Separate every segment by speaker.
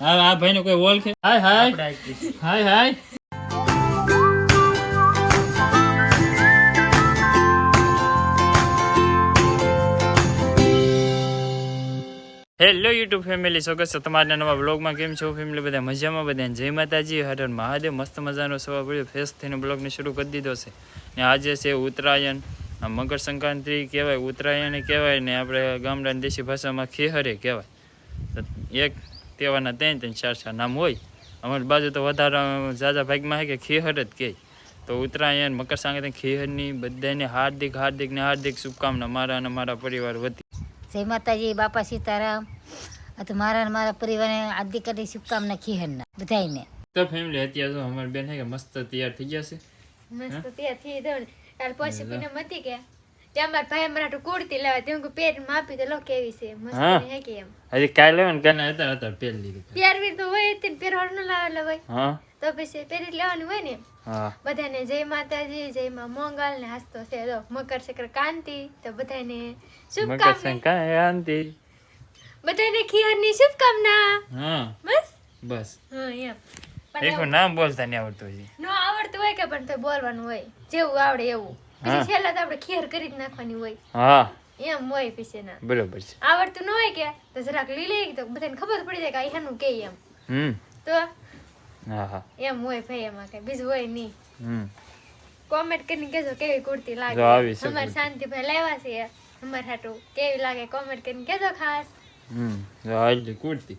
Speaker 1: હા આ ભાઈ નો કોઈ ઓળખે? હાય હાય હાય હાય. હેલો યુટ્યુબ ફેમિલી, સ્વાગત છે તમારા નવા બ્લોગમાં. કેમ છો ફેમિલી? બધા મજામાં? બધા જય માતાજી, હર હર મહાદેવ. મસ્ત મજાનો સવાર પડ્યો, ફ્રેશ થઈને બ્લોગને શરૂ કરી દીધો છે. ને આજે છે ઉત્તરાયણ, મકર સંક્રાંતિ કહેવાય, ઉત્તરાયણ કહેવાય ને આપણે ગામડાની દેશી ભાષામાં ખેહરે કહેવાય. તો એક તહેવારના ત્રણ ચાર નામ હોય. અમારી બાજુ તો વધારે ઝાઝા ભાગમાં છે કે ખેહર જ કહે. તો ઉત્તરાયણ, મકર સંક્રાંતિ, ખેહરની બધાને હાર્દિક હાર્દિક ને હાર્દિક શુભકામના મારા અને મારા પરિવાર વતી.
Speaker 2: જય માતાજી, બાપા સીતારામ. તો મારા પરિવારને હાર્દિક હાર્દિક શુભકામના ખેહરના બધાને.
Speaker 1: તો ફેમિલી અત્યારે તો અમારી બેન છે કે મસ્ત તૈયાર થઈ ગયા છે.
Speaker 3: મસ્ત તૈયાર થઈ દઉં કાલ પછી પીને મતી કે ત્યાં મારા ભાઈ અમારા કુર્તી લાવ્યા તેમ કે પેર માપી તો લો કેવી છે મસ્ત હે કે એમ
Speaker 1: હજી કાલે લેવાનું કાને હતા પેર લીધી
Speaker 3: પહેરવી તો હોય તે પહેરવાનું ન લાવેલા હોય.
Speaker 1: હા
Speaker 3: તો પછી પહેરી લેવાનું હોય ને.
Speaker 1: હા
Speaker 3: બધાને જય માતાજી, જય માં મંગલ ને હાસ્તો છે તો મકર સંક્રાંતિ. તો બધાને શુભકામના, બધાને ખીરની શુભકામના.
Speaker 1: હા બસ
Speaker 3: હા એમ
Speaker 1: એક નામ બોલતા નહીં આવડતું હજી.
Speaker 3: નો આવડતું હોય કે પણ તો બોલવાનું હોય જેવું આવડે એવું. પછી છેલ્લા તો આપણે ખીર કરી જ નાખવાની હોય.
Speaker 1: હા
Speaker 3: એમ હોય પછી ના
Speaker 1: બરોબર છે.
Speaker 3: આવડતું ન હોય કે તો જરાક લીલી તો બધાને ખબર પડી જાય કે આ હેનું કે એમ. તો
Speaker 1: હા હા
Speaker 3: એમ હોય ભાઈ, એમાં કઈ બીજું હોય નહીં. કોમેન્ટ કરીને કહેજો કેવી કુર્તી
Speaker 1: જો
Speaker 3: લાગે.
Speaker 1: આવી છે
Speaker 3: અમારે શાંતિભાઈ લેવા છે અમારે હાટું કેવી લાગે કોમેન્ટ કરીને કહેજો ખાસ.
Speaker 1: જો આટલી કુર્તી.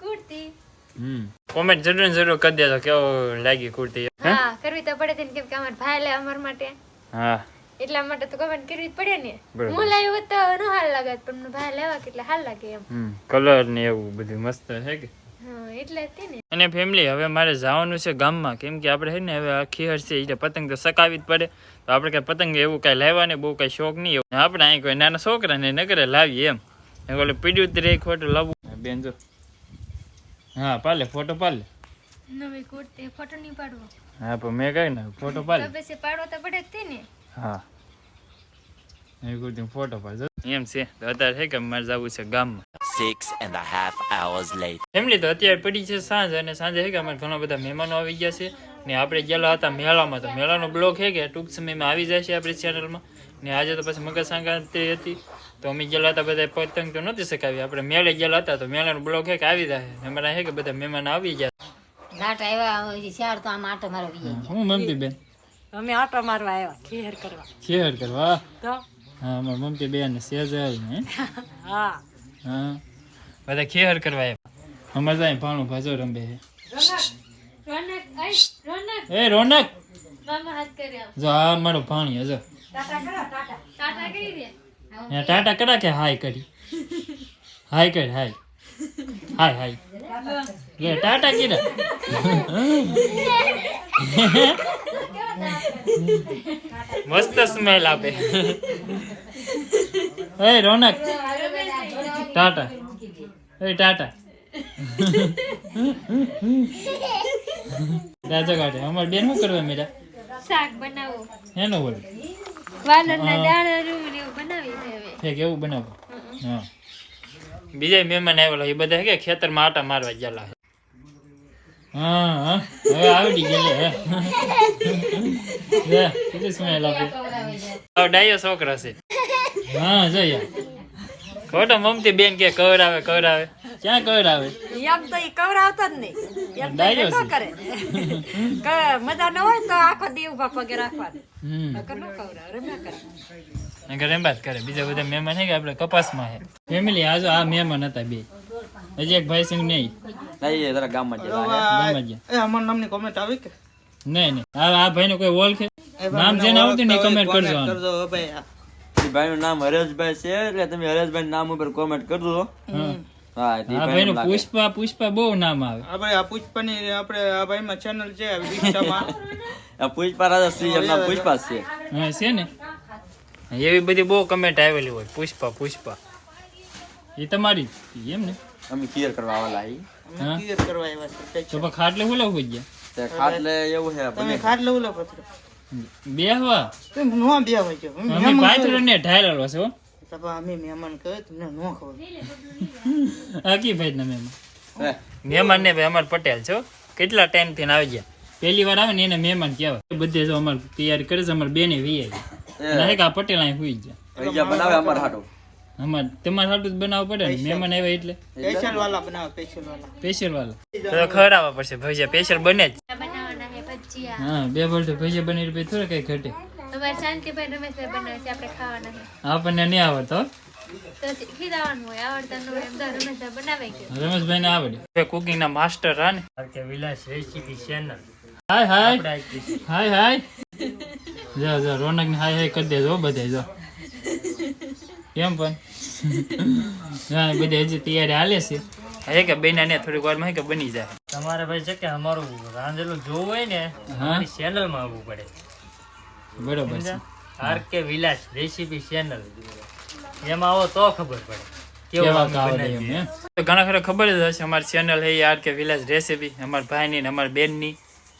Speaker 3: કુર્તી
Speaker 1: કોમેન્ટ જરૂર કરી દેજો કેવો લાગી કુર્તી.
Speaker 3: હા કરવી તો પડે ને, કેમ કે અમારા ભાઈ લે અમાર માટે.
Speaker 1: હા
Speaker 3: એટલા માટે તો કમેન્ટ કરવી જ પડે ને.
Speaker 1: બરાબર.
Speaker 3: હું લાવ્યો તો નો હાલ લાગે પણ ભાઈ લેવા કેટલા હાલ લાગે એમ.
Speaker 1: કલર ને એવું બધું મસ્ત છે કે.
Speaker 3: હા એટલે જ તે ને.
Speaker 1: અને ફેમિલી હવે મારે જવાનું છે ગામમાં, કેમ કે આપણે છે ને હવે આ ખીહર છે એટલે પતંગ તો સકાવી જ પડે. તો આપણે કઈ પતંગ એવું કઈ લાવવા ને બહુ કઈ શોખ નહીં. આપણે અહીં કોઈ નાના છોકરા ને નગરે લાવીએ એમ. ઓલે પીડ્યું જ રે ખોટું લાવવું. બેન જો હા પાલે ફોટો પાલે.
Speaker 3: નવી કુર્તી ફોટો નહીં પાડવો
Speaker 1: હા પણ મેં કઈ ને ફોટો પાલે.
Speaker 3: તો પછી પાડવો તો પડે જ તે ને.
Speaker 1: હા એ કુર્તી ફોટો પાડજો એમ છે. તો અત્યારે છે કે મારે જવું છે ગામમાં.
Speaker 4: 6.5 hours later.
Speaker 1: ફેમિલી તો અત્યારે પડી છે સાંજ, અને સાંજે છે કે અમારે ઘણા બધા મહેમાનો આવી ગયા છે ને આપણે ગયેલા હતા મેળામાં. તો મેળાનો બ્લોગ છે કે ટૂંક સમયમાં આવી જાય છે આપણી ચેનલમાં. ને આજે તો પછી મકર સંક્રાંતિ હતી તો અમે ગયેલા હતા બધા પતંગ તો નથી શકાવી. આપણે મેળે ગયેલા હતા તો મેળાનો બ્લોગ છે કે આવી જાય. અમારા છે કે બધા મહેમાન આવી ગયા.
Speaker 2: લાટ આવ્યા ચાર તો આમ આટો મારો વી
Speaker 1: હું મમતી બેન
Speaker 5: અમે આટો મારવા આવ્યા ખેર કરવા.
Speaker 1: ખેર કરવા.
Speaker 5: તો
Speaker 1: હા અમારા મમતી બેન સેજ આવીને
Speaker 5: હા
Speaker 1: હા બધા ખેર કરવા આવ્યા. અમારે ત્યાં ભાણું ભાજો રંબે છે.
Speaker 3: રોનક
Speaker 1: એ રોનક
Speaker 3: મામા હાથ કર્યા
Speaker 1: જો આ મારો ભાણી હજો
Speaker 3: ટાટા કરી દે.
Speaker 1: ટાટા કરા કે હાય કરી હાય કર હાય હાય હાય લે ટાટા કીધા. મસ્ત સ્મેલ આપે. એ રોનક ટાટા એ ટાટા રાજા કાઢે. અમારે બેન શું કરવા મેરા
Speaker 3: શાક બનાવો
Speaker 1: એનો બોલ
Speaker 3: વાલરના દાણા રૂમ ને એવું બનાવી છે હવે.
Speaker 1: છે કેવું બનાવો. હા બીજા મહેમાન આવેલા એ બધા કે ખેતરમાં આટા મારવા ગયેલા. હા હા હવે આવડી ગયેલે હે. કેટલી સ્મેલ આપે. ડાયો છોકરા છે. હા જોઈએ ખોટો મમતી બેન કે કવરાવે ક્યાં કવરાવે.
Speaker 5: એમ તો ઈ કવરાવતો જ નહીં. એમ તો
Speaker 1: ડાયો
Speaker 5: ન કરે મજા ન હોય તો આખો દી ઉભા પગે રાખવાનું. નકર ન કવરાવે, રમ્યા કરે.
Speaker 1: નકર એમ વાત કરે. બીજા બધા મહેમાન છે કે આપણે કપાસમાં છે ફેમિલી. આજો આ મહેમાન હતા બે. હજી એક ભાઈ સિંહ નહીં ગામમાં ગયા.
Speaker 6: અમારા નામની કોમેન્ટ આવી કે
Speaker 1: નહીં આ ભાઈ નું કોઈ ઓળખે? નામ જેને આવતું ને કમેન્ટ કરજો.
Speaker 7: ભાઈ નું નામ હરેશભાઈ છે એટલે તમે હરેશભાઈ નામ ઉપર કોમેન્ટ કરજો.
Speaker 1: આ ભાઈ નું પુષ્પા બહુ નામ આવે.
Speaker 6: આપણે આ પુષ્પાની આપણે આ ભાઈમાં ચેનલ છે વિસ્તારમાં
Speaker 7: પુષ્પા રાજા શ્રી એમના પુષ્પા છે.
Speaker 1: હા છે ને એવી બધી બહુ કમેન્ટ આવેલી હોય પુષ્પા એ તમારી એમ ને.
Speaker 7: અમે ક્લિયર કરવા આવેલા
Speaker 1: હા
Speaker 6: ક્લિયર કરવા આવ્યા છે.
Speaker 1: તો ખાટલે હું લઉં ગયા
Speaker 7: તે ખાટલે એવું છે
Speaker 6: તમે ખાટ લઉં લો પત્ર
Speaker 1: બેહવા
Speaker 6: તમે નો બે હોય છે
Speaker 1: અમે પાત્ર ને ઢાલેલો છે હો.
Speaker 6: તબા અમે મહેમાન કહે તમને નો ખબર.
Speaker 1: આ કી ભાઈ ના મહેમાન
Speaker 7: હે.
Speaker 1: મહેમાન ને ભાઈ અમાર પટેલ છો કેટલા ટાઈમ થી આવી ગયા પહેલી વાર આવે ને એને મહેમાન કહેવાય બધે જો અમાર તૈયારી કરે છે અમાર બેને વી આવી આ પટેલ અહીં હુઈ ગયા
Speaker 7: ભજીયા બનાવે અમાર હાટું.
Speaker 1: અમાર તમારે હાટું જ બનાવવું પડે ને મહેમાન આવ્યા એટલે
Speaker 6: સ્પેશિયલ વાલા બનાવો સ્પેશિયલ વાલા
Speaker 1: સ્પેશિયલ વાળા તો ખવડાવવા પડશે ભજીયા સ્પેશિયલ બને જ
Speaker 3: બનાવવાના હે ભજીયા
Speaker 1: હા 2 બોલ ભજીયા બની પછી થોડા કઈ ઘટે
Speaker 3: અમારે શાંતિભાઈ રમેશભાઈ બનાવે છે આપણે ખાવાના હે
Speaker 1: આપણને નહીં આવડતો
Speaker 3: તો ખીરાવાનું હોય આવડતા ન હોય એમ તો રમેશભાઈ બનાવે કે
Speaker 1: રમેશભાઈ ને આવડે કુકિંગ ના માસ્ટર હા ને કે વિલાસ રેસીપી ચેનલ હાય હાય હાય હાય જા જા રોનક ને હાય હાય કરી દેજો બધે જો કેમ પણ હા બધે હજી તૈયારી હાલે છે હે કે બેના ને થોડીક વાર માં કે બની જાય
Speaker 8: તમારે ભાઈ છે કે અમારું રાંધેલું જોવું હોય ને અમારી ચેનલ માં આવવું પડે
Speaker 1: બરોબર છે
Speaker 8: RK વિલાસ રેસીપી ચેનલ એમાં આવો તો ખબર પડે
Speaker 1: કેવા આવડે એમ હે તો ઘણા ખરા ખબર જ હશે અમારી ચેનલ હે RK વિલાસ રેસીપી અમારા ભાઈની ને અમારા બેનની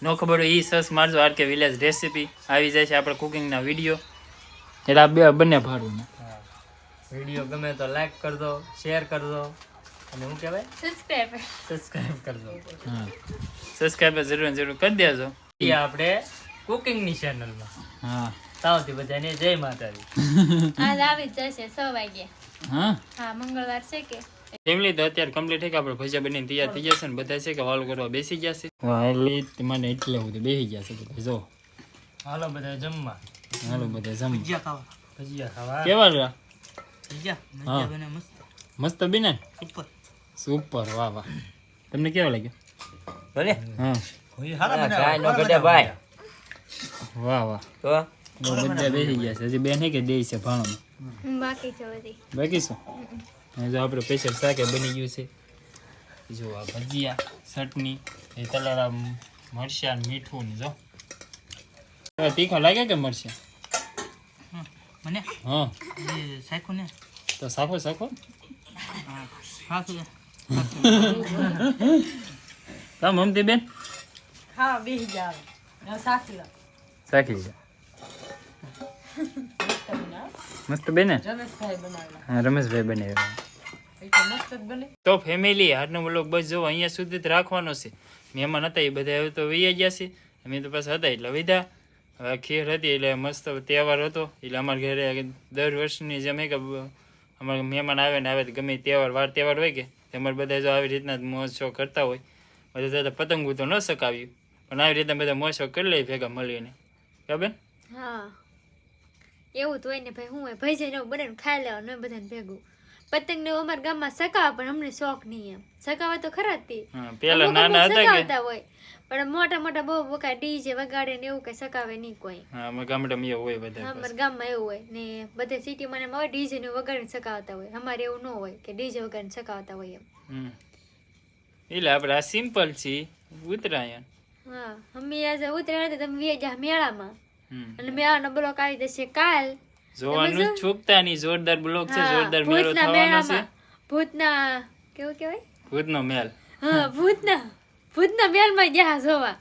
Speaker 1: નો ખબર હોય ઈ સર્ચ મારજો RK વિલાસ રેસીપી આવી જાય છે આપણા કુકિંગ ના વિડીયો એટલે આ બે બંને ભાડું ને
Speaker 8: વિડીયો ગમે તો લાઈક કરજો શેર કરજો અને શું કહેવાય સબસ્ક્રાઇબ કરજો
Speaker 1: હા સબસ્ક્રાઇબ જરૂર જરૂર કરી દેજો
Speaker 8: એ આપણે કુકિંગ ની ચેનલ માં
Speaker 1: હા
Speaker 8: તાવથી બધાને જય માતાજી
Speaker 3: આજ આવી જ જશે 6 વાગે
Speaker 1: હા
Speaker 3: હા મંગળવાર છે કે
Speaker 1: ફેમિલી તો અત્યારે કમ્પ્લીટ થઈ કે આપણે ભજીયા બનીને તૈયાર થઈ જશે ને બધા છે કે વાલ કરવા બેસી ગયા છે હા એટલે મને એટલે બધું બેસી ગયા છે બધા જો
Speaker 8: હાલો બધા જમવા
Speaker 1: હાલો બધા જમ
Speaker 8: ભજીયા ખાવા
Speaker 1: કેવા રહ્યા
Speaker 6: ભજીયા
Speaker 1: હા
Speaker 6: બને મસ્ત
Speaker 1: મસ્ત બને
Speaker 6: સુપર
Speaker 1: સુપર વાહ વાહ તમને કેવા લાગ્યો
Speaker 7: ભલે
Speaker 1: હા
Speaker 7: કાંઈ નો ઘટે ભાઈ.
Speaker 1: વાહ વાહ
Speaker 7: તો
Speaker 1: બધા બેસી ગયા છે હજી બેન કે દે છે ભાણો
Speaker 3: બાકી છે બધી
Speaker 1: બાકી શું હવે જો આપણે સ્પેશિયલ શાકે બની ગયું છે જો આ ભજીયા ચટણી એ તલારા મરચાં ને મીઠું ને જો તીખા લાગે કે મરચાં
Speaker 6: મને
Speaker 1: હા
Speaker 6: એ સાયકો ને
Speaker 1: તો સાખો સાખો કામ મમતી બેન
Speaker 5: હા બેસી જાવ સાચી લો
Speaker 1: સાખી જા મસ્ત બેને
Speaker 5: રમેશભાઈ બનાવેલા
Speaker 1: હા રમેશભાઈ બનાવ્યા
Speaker 5: એ તો મસ્ત જ બને
Speaker 1: તો ફેમિલી આજનો વ્લોગ બસ જો અહીંયા સુધી જ રાખવાનો છે મહેમાન હતા એ બધા હવે તો વૈયા ગયા છે અમે તો પાછા હતા એટલે વિધા હવે ખીર હતી એટલે મસ્ત તહેવાર હતો એટલે અમારા ઘરે દર વર્ષની જેમ કે અમારા મહેમાન આવે ને આવે તો ગમે તહેવાર હોય કે અમારે બધા જો આવી રીતના મોજ શોખ કરતા હોય બધા પતંગો તો ન શકાવ્યું પણ આવી રીતના બધા મોજ શોખ કરી લઈએ ભેગા મળીને બરાબર
Speaker 3: હા એવું તો હોય ને ભાઈ હું હોય ભજીયા ને એવું બને ને ખાઈ લેવાનું હોય બધાને ભેગું પતંગ ને અમારા ગામમાં સકાવા પણ અમને શોખ નહીં એમ સકાવા તો ખરા જ તે
Speaker 1: હા પેલા
Speaker 3: અમુક
Speaker 1: નાના હતા કે
Speaker 3: સકાવતા હોય પણ મોટા મોટા બહુ બકા ડીજે વગાડે ને એવું કઈ સકાવે નહીં કોઈ
Speaker 1: હા અમારા ગામડામાં એવું હોય બધા
Speaker 3: અમારા ગામમાં એવું હોય ને બધે સિટીમાં ને હોય ડીજે ને વગાડીને સકાવતા હોય અમારે એવું ન હોય કે ડીજે વગાડીને સકાવતા હોય એમ
Speaker 1: એટલે આપણે આ સિમ્પલ છે ઉત્તરાયણ
Speaker 3: હા અમે આજે ઉતરાયણ તમે વેજા મેળામાં
Speaker 1: હમ
Speaker 3: અને મેળાનો બ્લોક આવી જશે કાલ
Speaker 1: જોવાનું છૂપતા નહીં જોરદાર બ્લોક છે
Speaker 3: હા,
Speaker 1: જોરદાર મેળો
Speaker 3: ભૂતના
Speaker 1: થવાનો છે
Speaker 3: મેળામાં ભૂતના કેવું કહેવાય
Speaker 1: ભૂતનો મેલ
Speaker 3: હા ભૂતના મેળમાં ગયા જોવા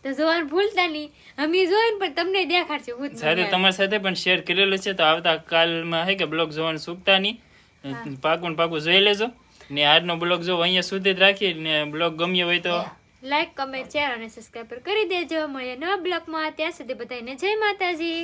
Speaker 3: તો જોવાનું ભૂલતા નહીં અમે જોઈને પણ તમને દેખાડશે ભૂતનો
Speaker 1: સાથે
Speaker 3: મેળ.
Speaker 1: તમારી સાથે પણ શેર કરેલો છે તો આવતા કાલમાં હે કે બ્લોગ જોવાનું ચૂકતા નહીં પાકું ને પાકું જોઈ લેજો ને આજનો બ્લોગ જો અહીંયા સુધી જ રાખીએ ને બ્લોગ ગમ્યો હોય તો
Speaker 3: લાઈક કમેન્ટ શેર અને સબસ્ક્રાઈબ કરી દેજો મળીએ નવા બ્લોગમાં ત્યાં સુધી બધાને જય માતાજી.